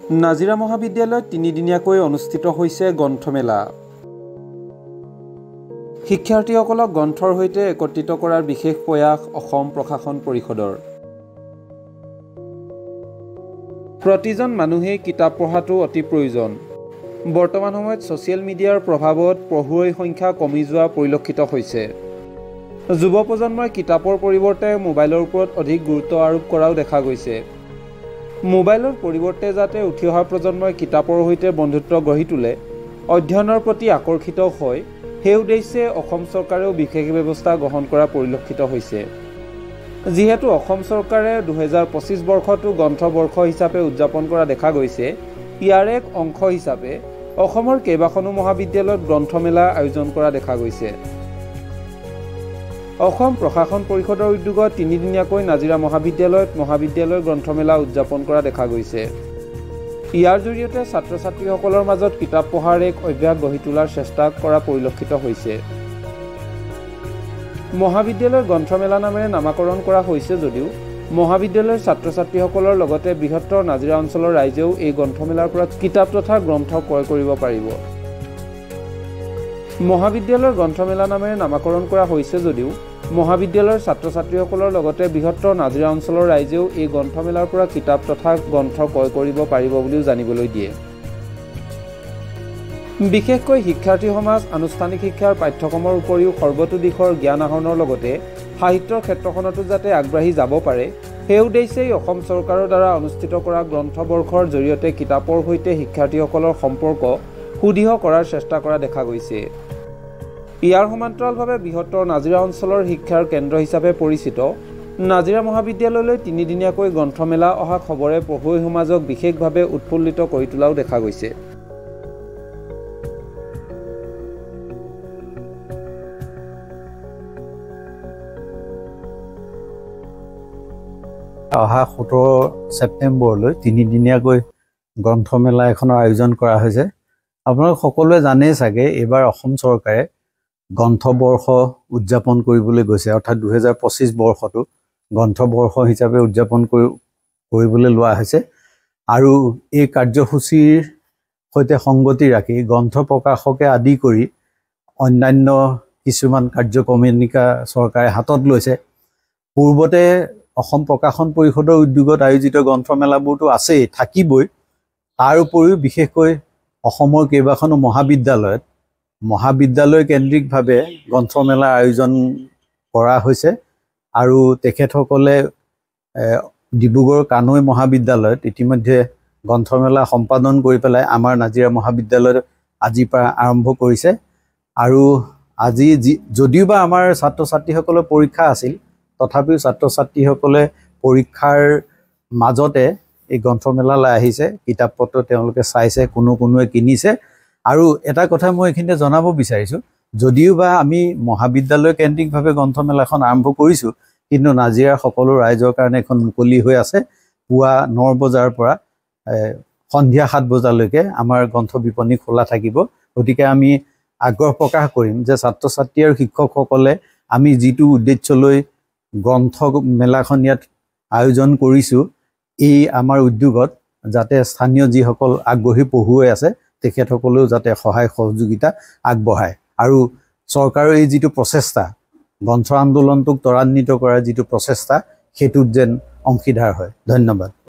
নাজিৰা মহাবিদ্যালয়ত তিনিদিনীয়াকৈ অনুষ্ঠিত হৈছে গ্ৰন্থমেলা। শিক্ষাৰ্থীসকলক গ্ৰন্থৰ সৈতে একত্ৰিত কৰাৰ বিশেষ প্ৰয়াস অসম প্ৰশাসন পৰিষদৰ। প্ৰতিজন মানুহেই কিতাপ পঢ়াটো অতি প্ৰয়োজন। বৰ্তমান সময়ত ছ'চিয়েল মিডিয়াৰ প্ৰভাৱত পঢ়ুৱৈৰ সংখ্যা কমি যোৱা পৰিলক্ষিত হৈছে। যুৱ প্ৰজন্মই কিতাপৰ পৰিৱৰ্তে মোবাইলৰ ওপৰত অধিক গুৰুত্ব আৰোপ কৰাও দেখা গৈছে। মোবাইলৰ পৰিৱৰ্তে যাতে উঠি অহা প্ৰজন্মই কিতাপৰ সৈতে বন্ধুত্ব গঢ়ি তোলে, অধ্যয়নৰ প্ৰতি আকৰ্ষিত হয়, সেই উদ্দেশ্যে অসম চৰকাৰেও বিশেষ ব্যৱস্থা গ্ৰহণ কৰা পৰিলক্ষিত হৈছে। যিহেতু অসম চৰকাৰে 2025 বৰ্ষটো গ্ৰন্থবৰ্ষ হিচাপে উদযাপন কৰা দেখা গৈছে, ইয়াৰ এক অংশ হিচাপে অসমৰ কেইবাখনো মহাবিদ্যালয়ত গ্ৰন্থমেলা আয়োজন কৰা দেখা গৈছে। অসম প্ৰশাসন পৰিষদৰ উদ্যোগত তিনিদিনীয়াকৈ নাজিৰা মহাবিদ্যালয়ত মহাবিদ্যালয়ৰ গ্ৰন্থমেলা উদযাপন কৰা দেখা গৈছে। ইয়াৰ জৰিয়তে ছাত্ৰ ছাত্ৰীসকলৰ মাজত কিতাপ পঢ়াৰ এক অভ্যাস গঢ়ি তোলাৰ চেষ্টা কৰা পৰিলক্ষিত হৈছে। মহাবিদ্যালয়ৰ গ্ৰন্থমেলা নামেৰে নামাকৰণ কৰা হৈছে যদিও মহাবিদ্যালয়ৰ ছাত্ৰ ছাত্ৰীসকলৰ লগতে বৃহত্তৰ নাজিৰা অঞ্চলৰ ৰাইজেও এই গ্ৰন্থমেলাৰ পৰা কিতাপ তথা গ্ৰন্থ ক্ৰয় কৰিব পাৰিব। মহাবিদ্যালয়ৰ গ্ৰন্থমেলা নামেৰে নামাকৰণ কৰা হৈছে যদিও মহাবিদ্যালয়ৰ ছাত্ৰ ছাত্ৰীসকলৰ লগতে বৃহত্তৰ নাজিৰা অঞ্চলৰ ৰাইজেও এই গ্ৰন্থমেলাৰ পৰা কিতাপ তথা গ্ৰন্থ ক্ৰয় কৰিব পাৰিব বুলিও জানিবলৈ দিয়ে। বিশেষকৈ শিক্ষাৰ্থী সমাজ আনুষ্ঠানিক শিক্ষাৰ পাঠ্যক্ৰমৰ উপৰিও সৰ্বতো দিশৰ জ্ঞান আহৰণৰ লগতে সাহিত্যৰ ক্ষেত্ৰখনতো যাতে আগবাঢ়ি যাব পাৰে, সেই উদ্দেশ্যেই অসম চৰকাৰৰ দ্বাৰা অনুষ্ঠিত কৰা গ্ৰন্থবৰ্ষৰ জৰিয়তে কিতাপৰ সৈতে শিক্ষাৰ্থীসকলৰ সম্পৰ্ক সুদৃঢ় কৰাৰ চেষ্টা কৰা দেখা গৈছে। ইয়াৰ সমান্তৰালভাৱে বৃহত্তৰ নাজিৰা অঞ্চলৰ শিক্ষাৰ কেন্দ্ৰ হিচাপে পৰিচিত নাজিৰা মহাবিদ্যালয়লৈ তিনিদিনীয়াকৈ গ্ৰন্থমেলা অহা খবৰে পঢ়ুৱৈ সমাজক বিশেষভাৱে উৎফুল্লিত কৰি তোলাও দেখা গৈছে। অহা 17 ছেপ্টেম্বৰলৈ তিনিদিনীয়াকৈ গ্ৰন্থমেলা এখনৰ আয়োজন কৰা হৈছে। আপোনালোক সকলোৱে জানেই চাগে, এইবাৰ অসম চৰকাৰে গ্ৰন্থবৰ্ষ উদযাপন কৰিবলৈ গৈছে, অৰ্থাৎ 2025 বৰ্ষটো গ্ৰন্থবৰ্ষ হিচাপে উদযাপন কৰিবলৈ লোৱা হৈছে। আৰু এই কাৰ্যসূচীৰ সৈতে সংগতি ৰাখি গ্ৰন্থ প্ৰকাশকে আদি কৰি অন্যান্য কিছুমান কাৰ্যক্ৰমণিকা চৰকাৰে হাতত লৈছে। পূৰ্বতে অসম প্ৰকাশন পৰিষদৰ উদ্যোগত আয়োজিত গ্ৰন্থমেলাবোৰতো আছেই, থাকিবই। তাৰ উপৰিও বিশেষকৈ অসমৰ কেইবাখনো মহাবিদ্যালয় কেন্দ্ৰিকভাৱে গ্ৰন্থমেলাৰ আয়োজন কৰা হৈছে। আৰু তেখেতসকলে ডিব্ৰুগড় কানৈ মহাবিদ্যালয়ত ইতিমধ্যে গ্ৰন্থমেলা সম্পাদন কৰি পেলাই আমাৰ নাজিৰা মহাবিদ্যালয়ত আজিৰ পৰা আৰম্ভ কৰিছে। আৰু আজি যদিওবা আমাৰ ছাত্ৰ ছাত্ৰীসকলৰ পৰীক্ষা আছিল, তথাপিও ছাত্ৰ ছাত্ৰীসকলে পৰীক্ষাৰ মাজতে এই গ্ৰন্থমেলালৈ আহিছে, কিতাপ পত্ৰ তেওঁলোকে চাইছে, কোনোৱে কিনিছে। আৰু এটা কথা মই এইখিনিতে জনাব বিচাৰিছোঁ, যদিওবা আমি মহাবিদ্যালয় কেন্দ্ৰিকভাৱে গ্ৰন্থমেলাখন আৰম্ভ কৰিছোঁ, কিন্তু নাজিৰাৰ সকলো ৰাইজৰ কাৰণে এখন মুকলি হৈ আছে। পুৱা 9 বজাৰ পৰা সন্ধিয়া 7 বজালৈকে আমাৰ গ্ৰন্থ বিপণী খোলা থাকিব। গতিকে আমি আগ্ৰহ প্ৰকাশ কৰিম যে ছাত্ৰ ছাত্ৰী আৰু শিক্ষকসকলে আমি যিটো উদ্দেশ্যলৈ গ্ৰন্থ মেলাখন ইয়াত আয়োজন কৰিছোঁ, এই আমাৰ উদ্যোগত যাতে স্থানীয় যিসকল আগ্ৰহী পঢ়ুৱৈ আছে তেখেতসকলেও যাতে সহায় সহযোগিতা আগবঢ়ায়। আৰু চৰকাৰৰ এই যিটো প্ৰচেষ্টা, গ্ৰন্থ আন্দোলনটোক ত্বৰান্বিত কৰাৰ যিটো প্ৰচেষ্টা, সেইটোত যেন অংশীদাৰ হয়। ধন্যবাদ।